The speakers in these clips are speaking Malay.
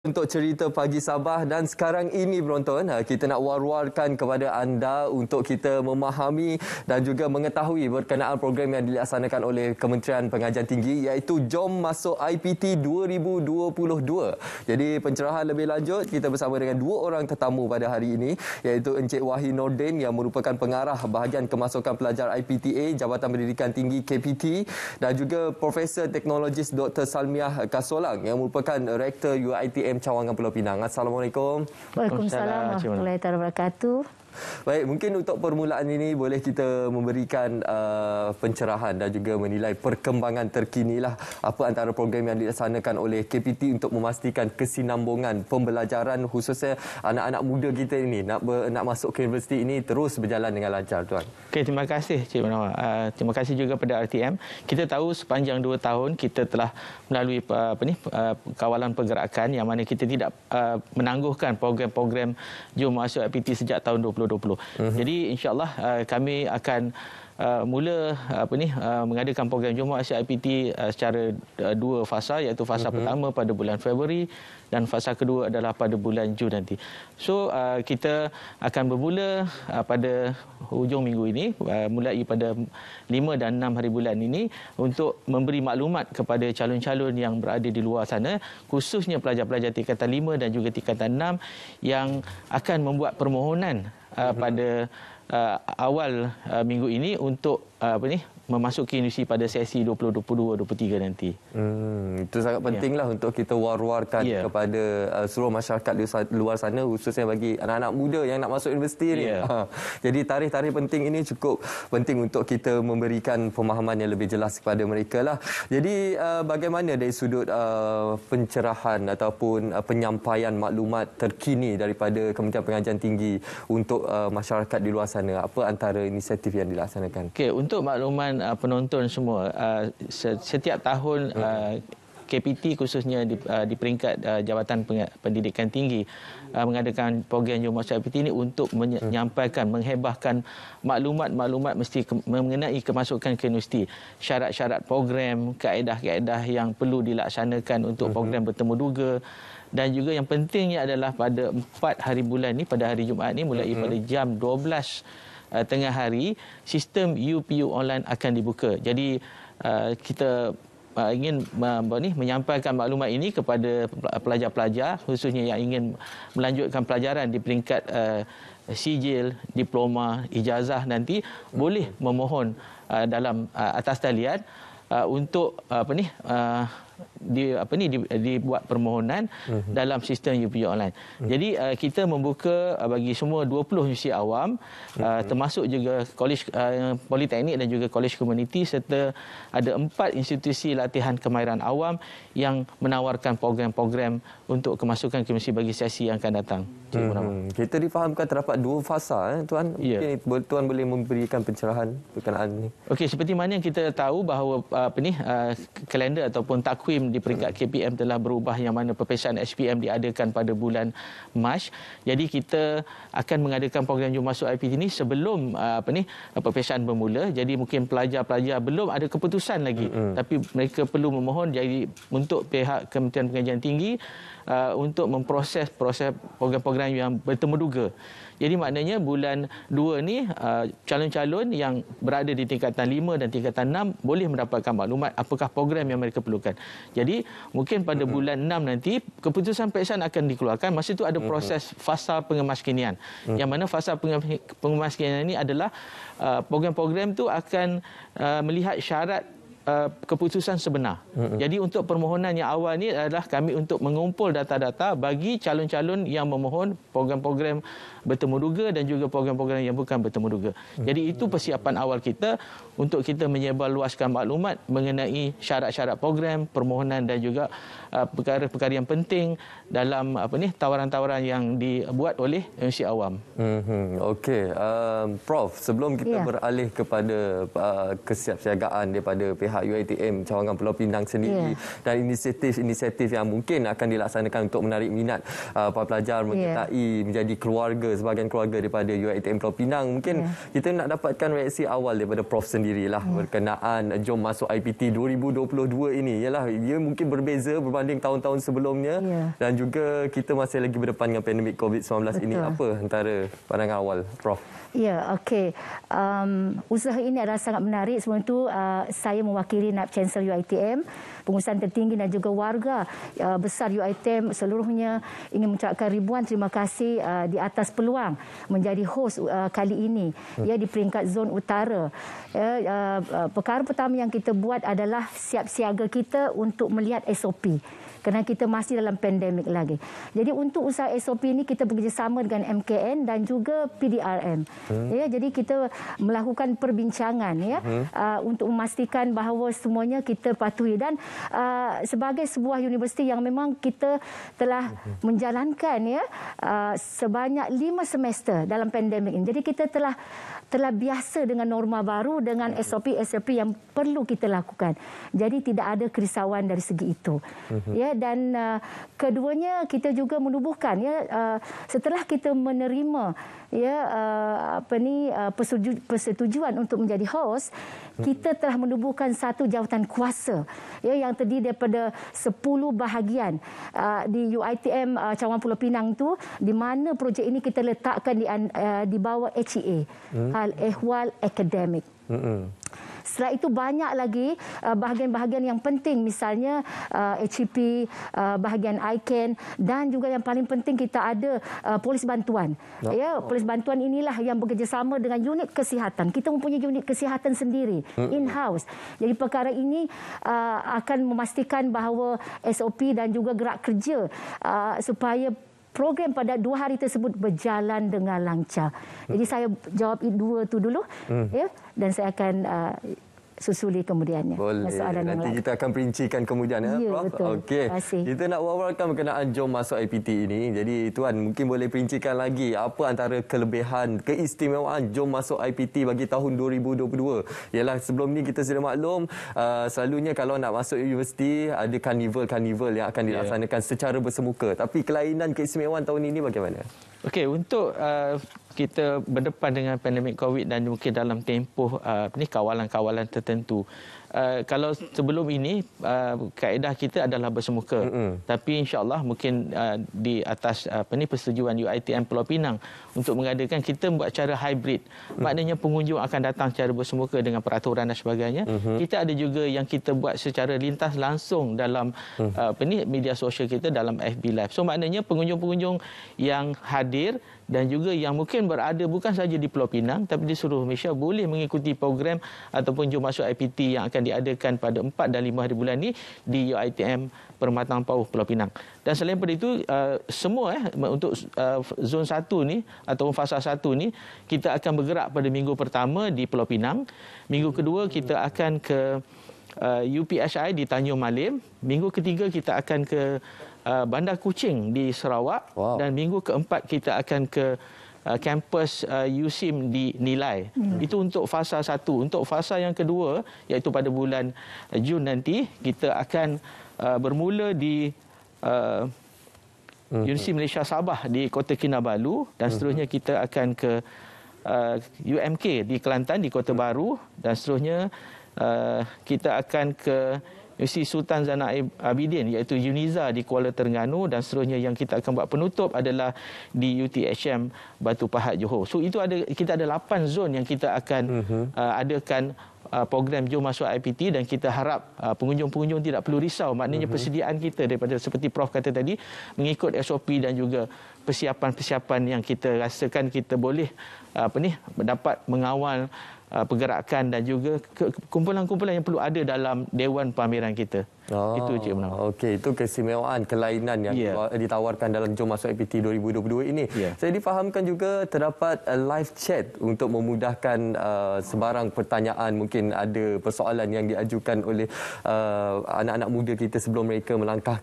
Untuk cerita Pagi Sabah dan sekarang ini penonton, kita nak war-warkan kepada anda untuk kita memahami dan juga mengetahui berkenaan program yang dilaksanakan oleh Kementerian Pengajian Tinggi iaitu Jom Masuk IPT 2022. Jadi pencerahan lebih lanjut kita bersama dengan dua orang tetamu pada hari ini iaitu Encik Wahid Nordin yang merupakan pengarah bahagian kemasukan pelajar IPTA Jabatan Pendidikan Tinggi KPT dan juga Profesor Teknologis Dr. Salmiah Kasolang yang merupakan Rektor UiTM Cawangan Pulau Pinang. Assalamualaikum. Waalaikumsalam warahmatullahi wabarakatuh. Baik, mungkin untuk permulaan ini boleh kita memberikan pencerahan dan juga menilai perkembangan terkini lah apa antara program yang dilaksanakan oleh KPT untuk memastikan kesinambungan pembelajaran khususnya anak-anak muda kita ini nak masuk ke universiti ini terus berjalan dengan lancar, tuan. Okey, terima kasih Cik Munawar. Terima kasih juga pada RTM. Kita tahu sepanjang 2 tahun kita telah melalui kawalan pergerakan yang mana kita tidak menangguhkan program-program Jom Masuk IPT sejak tahun 2020. Jadi insya-Allah kami akan mula mengadakan program Jom Masuk IPT secara 2 fasa, iaitu fasa pertama pada bulan Februari dan fasa kedua adalah pada bulan Jun nanti. So kita akan bermula pada hujung minggu ini, mulai pada 5 dan 6 hari bulan ini untuk memberi maklumat kepada calon-calon yang berada di luar sana, khususnya pelajar-pelajar tingkatan 5 dan juga tingkatan 6 yang akan membuat permohonan pada awal minggu ini untuk memasuki universiti pada sesi 2022-23 nanti. Itu sangat pentinglah untuk kita war-warkan kepada seluruh masyarakat di luar sana, khususnya bagi anak-anak muda yang nak masuk universiti ni. Jadi tarikh-tarikh penting ini cukup penting untuk kita memberikan pemahaman yang lebih jelas kepada mereka lah. Jadi bagaimana dari sudut pencerahan ataupun penyampaian maklumat terkini daripada Kementerian Pengajian Tinggi untuk masyarakat di luar sana? Apa antara inisiatif yang dilaksanakan? Okey, untuk makluman penonton semua, setiap tahun KPT khususnya di peringkat Jabatan Pendidikan Tinggi mengadakan program Jom Masuk IPT ini untuk menyampaikan, menghebahkan maklumat-maklumat mesti mengenai kemasukan ke universiti, syarat-syarat program, kaedah-kaedah yang perlu dilaksanakan untuk program bertemu duga. Dan juga yang pentingnya adalah pada 4 hari bulan ni, pada hari Jumaat ni mulai pada jam 12 tengah hari, sistem UPU online akan dibuka. Jadi kita ingin menyampaikan maklumat ini kepada pelajar-pelajar khususnya yang ingin melanjutkan pelajaran di peringkat sijil, diploma, ijazah nanti boleh memohon dalam atas talian untuk dibuat permohonan dalam sistem UPU online. Jadi kita membuka bagi semua 20 universiti awam, termasuk juga kolej politeknik dan juga kolej komuniti, serta ada 4 institusi latihan kemahiran awam yang menawarkan program-program untuk kemasukan ke universiti bagi sesi yang akan datang. Kita difahamkan terdapat 2 fasa, tuan. Mungkin tuan boleh memberikan pencerahan berkenaan ini. Okey, seperti mana yang kita tahu bahawa kalender ataupun takwim di peringkat KPM telah berubah, yang mana peperiksaan SPM diadakan pada bulan Mac. Jadi kita akan mengadakan program Jom Masuk IPT ini sebelum peperiksaan bermula. Jadi mungkin pelajar-pelajar belum ada keputusan lagi, tapi mereka perlu memohon jadi untuk pihak Kementerian Pengajian Tinggi untuk memproses program-program yang bertemu duga. Jadi maknanya bulan 2 ni calon-calon yang berada di tingkatan 5 dan tingkatan 6 boleh mendapatkan maklumat apakah program yang mereka perlukan. Jadi mungkin pada bulan 6 nanti keputusan peperiksaan akan dikeluarkan. Masa itu ada proses fasa pengemaskinian. Yang mana fasa pengemaskinian ini adalah program-program tu akan melihat syarat keputusan sebenar. Jadi untuk permohonan yang awal ni adalah kami untuk mengumpul data-data bagi calon-calon yang memohon program-program bertemu duga dan juga program-program yang bukan bertemu duga. Jadi itu persiapan awal kita untuk kita menyebarluaskan maklumat mengenai syarat-syarat program, permohonan dan juga perkara-perkara yang penting dalam tawaran-tawaran yang dibuat oleh universiti awam. Okey, Prof, sebelum kita beralih kepada kesiapsiagaan daripada pihak pihak UiTM Cawangan Pulau Pinang sendiri dan inisiatif yang mungkin akan dilaksanakan untuk menarik minat para pelajar menyertai menjadi keluarga, sebahagian keluarga daripada UiTM Pulau Pinang. Mungkin kita nak dapatkan reaksi awal daripada Prof sendirilah berkenaan Jom Masuk IPT 2022 ini. Yalah, ia mungkin berbeza berbanding tahun-tahun sebelumnya dan juga kita masih lagi berdepan dengan pandemik COVID-19 ini. Apa antara pandangan awal Prof? Ya, okey. Usaha ini adalah sangat menarik. Sebelum itu, saya mewakili Naib Chancellor UiTM, pengurusan tertinggi dan juga warga besar UiTM seluruhnya ingin mengucapkan ribuan terima kasih di atas peluang menjadi host kali ini di peringkat zon utara. Perkara pertama yang kita buat adalah siap siaga kita untuk melihat SOP. Kerana kita masih dalam pandemik lagi. Jadi untuk usaha SOP ini kita bekerjasama dengan MKN dan juga PDRM. Jadi kita melakukan perbincangan untuk memastikan bahawa semuanya kita patuhi dan sebagai sebuah universiti yang memang kita telah menjalankan sebanyak 5 semester dalam pandemik ini. Jadi kita telah biasa dengan norma baru dengan SOP yang perlu kita lakukan. Jadi tidak ada kerisauan dari segi itu. Dan keduanya kita juga menubuhkan setelah kita menerima persetujuan untuk menjadi host, kita telah menubuhkan satu jawatan kuasa yang terdiri daripada 10 bahagian di UiTM Cawangan Pulau Pinang itu, di mana projek ini kita letakkan di bawah HEA, Hal Ehwal Akademik. Setelah itu banyak lagi bahagian-bahagian yang penting, misalnya HEP, bahagian ICANN dan juga yang paling penting kita ada polis bantuan. Polis bantuan inilah yang bekerjasama dengan unit kesihatan. Kita mempunyai unit kesihatan sendiri in-house. Jadi perkara ini akan memastikan bahawa SOP dan juga gerak kerja supaya program pada 2 hari tersebut berjalan dengan lancar. Jadi saya jawab 2 itu dulu dan saya akan susuli kemudiannya. Boleh. Nanti kita akan perincikan kemudian Prof. Okey. Kita nak wawarkan berkenaan Jom Masuk IPT ini. Jadi Tuan mungkin boleh perincikan lagi apa antara kelebihan, keistimewaan Jom Masuk IPT bagi tahun 2022. Ialah sebelum ni kita sudah maklum selalunya kalau nak masuk universiti ada karnival yang akan dilaksanakan secara bersemuka. Tapi kelainan keistimewaan tahun ini bagaimana? Okey, untuk kita berdepan dengan pandemik COVID dan mungkin dalam tempoh kawalan-kawalan tertentu. Kalau sebelum ini kaedah kita adalah bersemuka. Tapi insya-Allah mungkin di atas persetujuan UiTM Pulau Pinang untuk mengadakan, kita buat cara hybrid. Maknanya pengunjung akan datang secara bersemuka dengan peraturan dan sebagainya. Kita ada juga yang kita buat secara lintas langsung dalam media sosial kita dalam FB Live. So maknanya pengunjung-pengunjung yang hadir dan juga yang mungkin berada bukan saja di Pulau Pinang tapi di seluruh Malaysia boleh mengikuti program ataupun Jom Masuk IPT yang akan diadakan pada 4 dan 5 hari bulan ini di UiTM Permatang Pauh Pulau Pinang. Dan selain daripada itu semua untuk zon 1 ni ataupun fasa 1 ni kita akan bergerak pada minggu pertama di Pulau Pinang. Minggu kedua kita akan ke UPHI di Tanjung Malim. Minggu ketiga kita akan ke Bandar Kuching di Sarawak. Dan minggu keempat kita akan ke kampus USIM di Nilai. Itu untuk fasa 1. Untuk fasa yang kedua, iaitu pada bulan Jun nanti, kita akan bermula di Universiti Malaysia Sabah di Kota Kinabalu dan seterusnya kita akan ke UMK di Kelantan di Kota Baru dan seterusnya kita akan ke Universiti Sultan Zainal Abidin iaitu UNIZA di Kuala Terengganu dan seterusnya yang kita akan buat penutup adalah di UTHM Batu Pahat Johor. So itu kita ada 8 zon yang kita akan adakan program Jom Masuk IPT dan kita harap pengunjung-pengunjung tidak perlu risau. Maknanya persediaan kita daripada seperti Prof kata tadi mengikut SOP dan juga persiapan-persiapan yang kita rasakan kita boleh dapat mengawal pergerakan dan juga kumpulan-kumpulan yang perlu ada dalam Dewan Pameran kita. Itu Cik Munawar. Okey, itu keistimewaan, kelainan yang ditawarkan dalam Jom Masuk IPT 2022 ini. Saya difahamkan juga terdapat live chat untuk memudahkan sebarang pertanyaan, mungkin ada persoalan yang diajukan oleh anak-anak muda kita sebelum mereka melangkah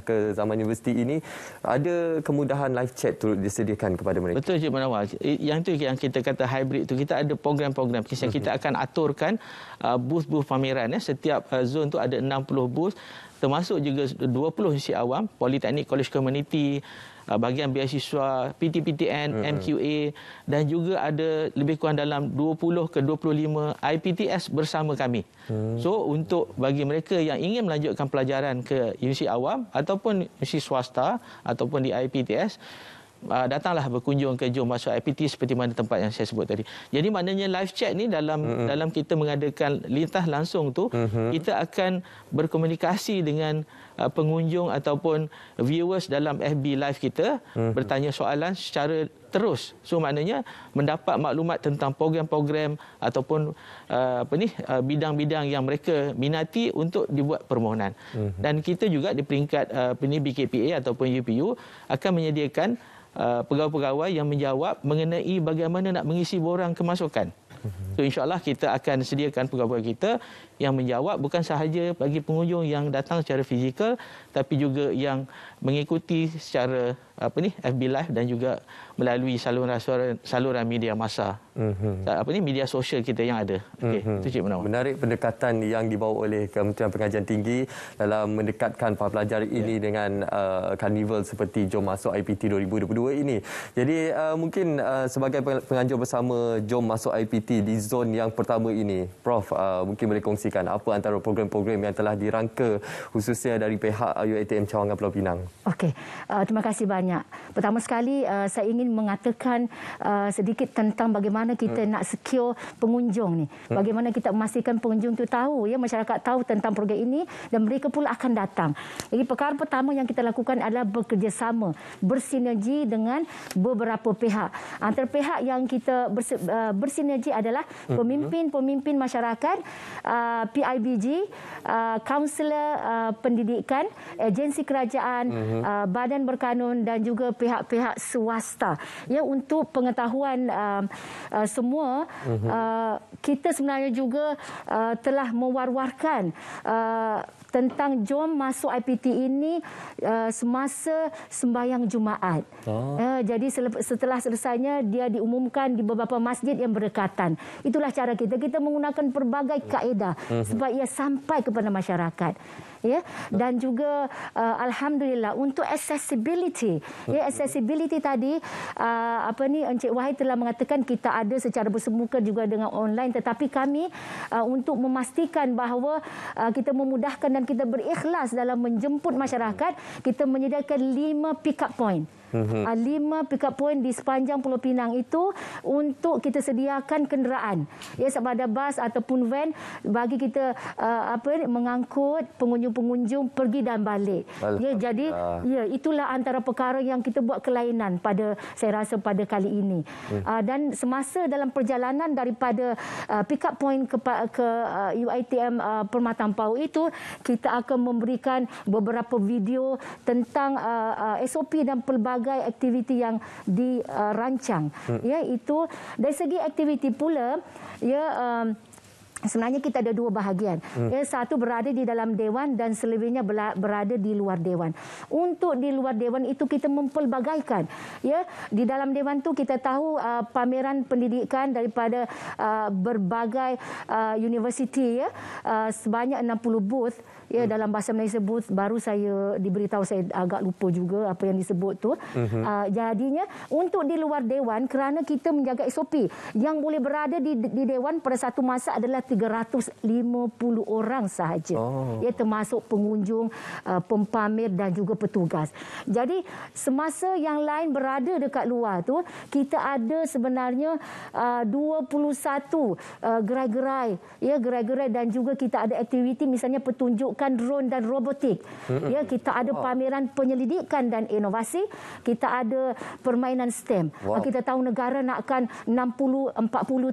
ke zaman universiti ini. Ada kemudahan live chat turut disediakan kepada mereka. Betul Cik Munawar. Yang itu yang kita kata hybrid tu, kita ada program-program. Kita akan aturkan booth-booth pameran. Setiap zon tu ada 60 booth, termasuk juga 20 institusi awam, Politeknik, College Community, bahagian beasiswa, PTPTN, MQA, dan juga ada lebih kurang dalam 20 ke 25 IPTS bersama kami. So untuk bagi mereka yang ingin melanjutkan pelajaran ke universiti awam ataupun universiti swasta ataupun di IPTS, datanglah berkunjung ke Jom Masuk IPT seperti mana tempat yang saya sebut tadi. Jadi maknanya live chat ni dalam kita mengadakan lintas langsung tu, kita akan berkomunikasi dengan pengunjung ataupun viewers dalam FB live kita, bertanya soalan secara terus. So maknanya mendapat maklumat tentang program-program ataupun bidang-bidang yang mereka minati untuk dibuat permohonan. Dan kita juga di peringkat BKPA ataupun UPU akan menyediakan pegawai-pegawai yang menjawab mengenai bagaimana nak mengisi borang kemasukan. So insya-Allah kita akan sediakan pegawai kita yang menjawab bukan sahaja bagi pengunjung yang datang secara fizikal, tapi juga yang mengikuti secara FB Live dan juga melalui saluran media massa. Media sosial kita yang ada. Okey, itu Cik Munawar. Menarik pendekatan yang dibawa oleh Kementerian Pengajian Tinggi dalam mendekatkan para pelajar ini dengan karnival seperti Jom Masuk IPT 2022 ini. Jadi mungkin sebagai penganjur bersama Jom Masuk IPT di zon yang pertama ini, Prof mungkin boleh kongsikan apa antara program-program yang telah dirangka khususnya dari pihak UiTM Cawangan Pulau Pinang. Okey, terima kasih banyak. Pertama sekali saya ingin mengatakan sedikit tentang bagaimana kita nak secure pengunjung ni. Bagaimana kita memastikan pengunjung tu tahu, masyarakat tahu tentang program ini dan mereka pula akan datang. Jadi perkara pertama yang kita lakukan adalah bekerjasama, bersinergi dengan beberapa pihak. Antara pihak yang kita bersinergi adalah pemimpin-pemimpin masyarakat, PIBG, kaunselor pendidikan, agensi kerajaan, badan berkanun dan juga pihak-pihak swasta. Untuk pengetahuan semua, kita sebenarnya juga telah mewar-warkan tentang Jom Masuk IPT ini semasa sembahyang Jumaat. Jadi setelah selesainya dia diumumkan di beberapa masjid yang berdekatan. Itulah cara kita. Kita menggunakan pelbagai kaedah supaya ia sampai kepada masyarakat. Dan juga alhamdulillah untuk accessibility. Accessibility tadi Encik Wahid telah mengatakan kita ada secara bersemuka juga dengan online, tetapi kami untuk memastikan bahawa kita memudahkan dan kita berikhlas dalam menjemput masyarakat, kita menyediakan 5 pick up point. 5 pick up point di sepanjang Pulau Pinang itu untuk kita sediakan kenderaan, sama ada bas ataupun van bagi kita mengangkut pengunjung-pengunjung pergi dan balik. Jadi itulah antara perkara yang kita buat kelainan saya rasa pada kali ini. Dan semasa dalam perjalanan daripada pick up point ke UiTM Permatang Pau itu, kita akan memberikan beberapa video tentang SOP dan pelbagai aktiviti yang dirancang. Itu dari segi aktiviti pula, sebenarnya kita ada 2 bahagian. Satu berada di dalam dewan dan selebihnya berada di luar dewan. Untuk di luar dewan itu kita mempelbagaikan. Di dalam dewan tu kita tahu pameran pendidikan daripada berbagai universiti, sebanyak 60 booth. Dalam bahasa Malaysia booth, baru saya diberitahu, saya agak lupa juga apa yang disebut tu. Jadinya untuk di luar dewan, kerana kita menjaga SOP, yang boleh berada di dewan pada satu masa adalah 350 orang sahaja. Termasuk pengunjung, pempamer dan juga petugas. Jadi semasa yang lain berada dekat luar tu, kita ada sebenarnya 21 gerai-gerai dan juga kita ada aktiviti misalnya petunjuk drone dan robotik. Kita ada pameran penyelidikan dan inovasi, kita ada permainan STEM. Kita tahu negara nakkan 60-40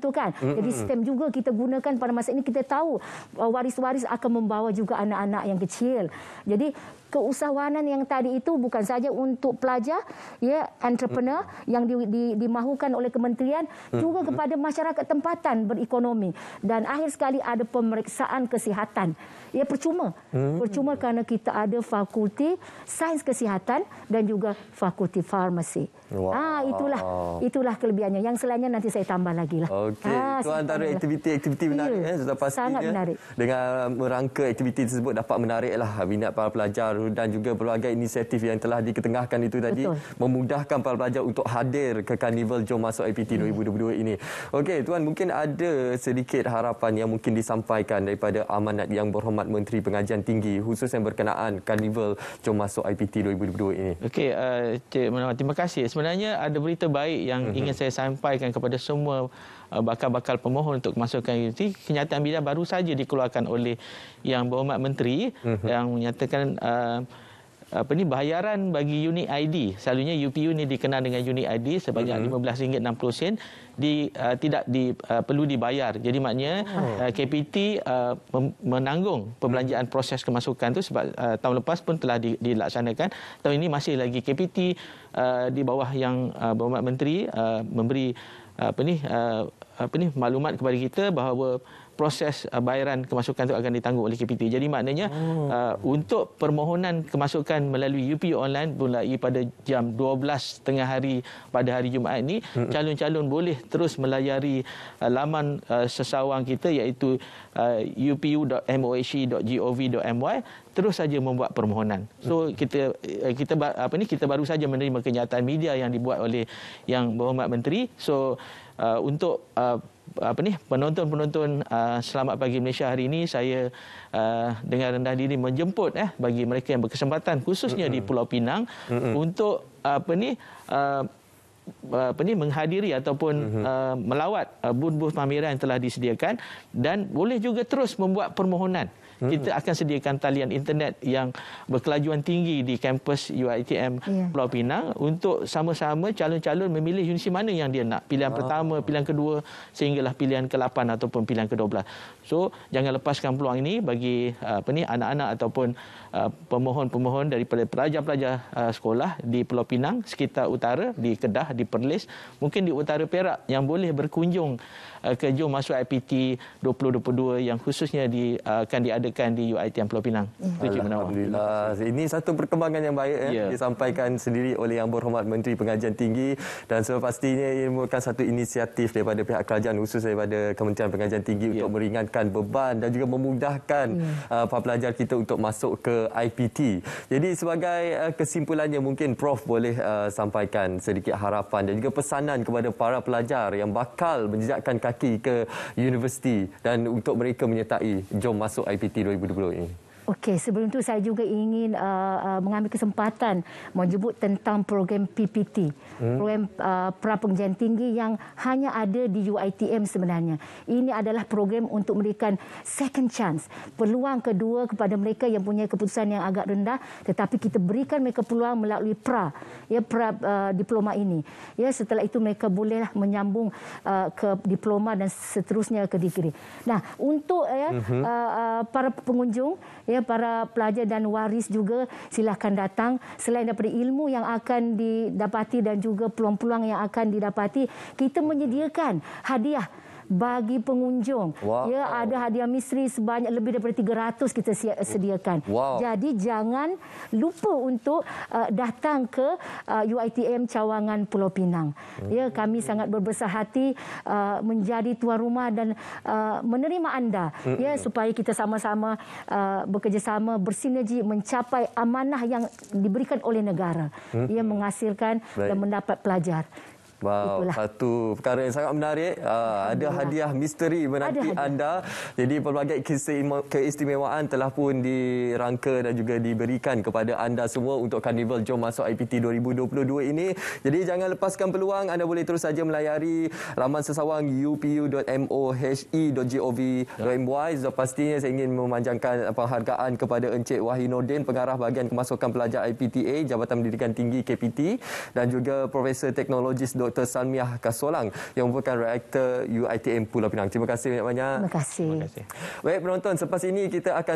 tu kan. Jadi STEM juga kita gunakan pada masa ini. Kita tahu waris-waris akan membawa juga anak-anak yang kecil. Jadi keusahawanan yang tadi itu bukan saja untuk pelajar, ya, entrepreneur yang dimahukan oleh kementerian, juga kepada masyarakat tempatan berekonomi. Dan akhir sekali ada pemeriksaan kesihatan. Ya, percuma. Percuma kerana kita ada fakulti sains kesihatan dan juga fakulti farmasi. Itulah kelebihannya. Yang selainnya nanti saya tambah lagi lah. Okey, itu antara aktiviti-aktiviti menarik, sudah pastinya. Sangat menarik. Dengan merangka aktiviti tersebut dapat menariklah minat para pelajar dan juga pelbagai inisiatif yang telah diketengahkan itu tadi. Betul. Memudahkan para pelajar untuk hadir ke Karnival Jom Masuk IPT 2022 ini. Okey, Tuan, mungkin ada sedikit harapan yang mungkin disampaikan daripada Amanat Yang Berhormat Menteri Pengajian Tinggi khusus yang berkenaan Karnival Jom Masuk IPT 2022 ini. Okey, Cik Munawar, terima kasih. Sebenarnya ada berita baik yang ingin saya sampaikan kepada semua bakal-bakal pemohon untuk masukkan IPT. Kenyataan bidang baru saja dikeluarkan oleh Yang Berhormat Menteri yang menyatakan bahayaran bagi unit ID. Selalunya UPU ni dikenal dengan unit ID sebanyak RM15.60 tidak perlu dibayar. Jadi maknanya KPT menanggung pembelanjaan proses kemasukan tu sebab tahun lepas pun telah dilaksanakan. Tahun ini masih lagi KPT di bawah Yang Berhormat Menteri memberi maklumat kepada kita bahawa proses bayaran kemasukan itu akan ditanggung oleh KPT. Jadi maknanya untuk permohonan kemasukan melalui UPU online mulai pada jam 12 tengah hari pada hari Jumaat ini, calon-calon boleh terus melayari laman sesawang kita iaitu upu.mohe.gov.my, terus saja membuat permohonan. So kita baru saja menerima kenyataan media yang dibuat oleh Yang Berhormat Menteri. So untuk penonton-penonton Selamat Pagi Malaysia hari ini, saya dengan rendah diri menjemput bagi mereka yang berkesempatan khususnya di Pulau Pinang untuk menghadiri ataupun melawat booth-booth pameran yang telah disediakan, dan boleh juga terus membuat permohonan. Kita akan sediakan talian internet yang berkelajuan tinggi di kampus UiTM Pulau Pinang untuk sama-sama calon-calon memilih universiti mana yang dia nak. Pilihan pertama, pilihan kedua, sehinggalah pilihan ke-8 ataupun pilihan ke-12. So, jangan lepaskan peluang ini bagi anak-anak ataupun pemohon-pemohon daripada pelajar-pelajar sekolah di Pulau Pinang, sekitar utara, di Kedah, di Perlis, mungkin di utara Perak yang boleh berkunjung ke Jom Masuk IPT 2022 yang khususnya akan diadakan di UiTM Pulau Pinang. Alhamdulillah. Ini satu perkembangan yang baik disampaikan sendiri oleh Yang Berhormat Menteri Pengajian Tinggi, dan sepastinya ini merupakan satu inisiatif daripada pihak kerajaan khusus daripada Kementerian Pengajian Tinggi untuk meringankan beban dan juga memudahkan para pelajar kita untuk masuk ke IPT. Jadi sebagai kesimpulannya, mungkin Prof boleh sampaikan sedikit harapan dan juga pesanan kepada para pelajar yang bakal menjejakkan kaki ke universiti dan untuk mereka menyertai Jom Masuk IPT 2020 ini. Okey, sebelum itu saya juga ingin mengambil kesempatan menyebut tentang program PPT, program pra-pengajian tinggi yang hanya ada di UiTM sebenarnya. Ini adalah program untuk memberikan second chance, peluang kedua kepada mereka yang punya keputusan yang agak rendah, tetapi kita berikan mereka peluang melalui diploma ini. Ya, setelah itu mereka bolehlah menyambung ke diploma dan seterusnya ke degree. Nah, untuk para pengunjung, para pelajar dan waris juga silakan datang. Selain daripada ilmu yang akan didapati dan juga peluang-peluang yang akan didapati, kita menyediakan hadiah bagi pengunjung. Ya, ada hadiah misteri sebanyak lebih daripada 300 kita sediakan. Jadi jangan lupa untuk datang ke UiTM Cawangan Pulau Pinang. Ya, kami sangat berbesar hati menjadi tuan rumah dan menerima anda, ya, supaya kita sama-sama bekerjasama bersinergi mencapai amanah yang diberikan oleh negara, ia menghasilkan dan mendapat pelajar. Wow, satu perkara yang sangat menarik. Ada hadiah misteri menanti anda. Jadi pelbagai keistimewaan telah pun dirangka dan juga diberikan kepada anda semua untuk Karnival Jom Masuk IPT 2022 ini. Jadi jangan lepaskan peluang. Anda boleh terus saja melayari laman sesawang upu.mohe.gov.my. Pastinya saya ingin memanjangkan penghargaan kepada Encik Wahid Nordin, Pengarah Bahagian Kemasukan Pelajar IPTA, Jabatan Pendidikan Tinggi KPT, dan juga Profesor Teknologis Dr. Salmiah Kasolang yang merupakan Rektor UiTM Pulau Pinang. Terima kasih banyak-banyak. Terima kasih. Baik penonton, selepas ini kita akan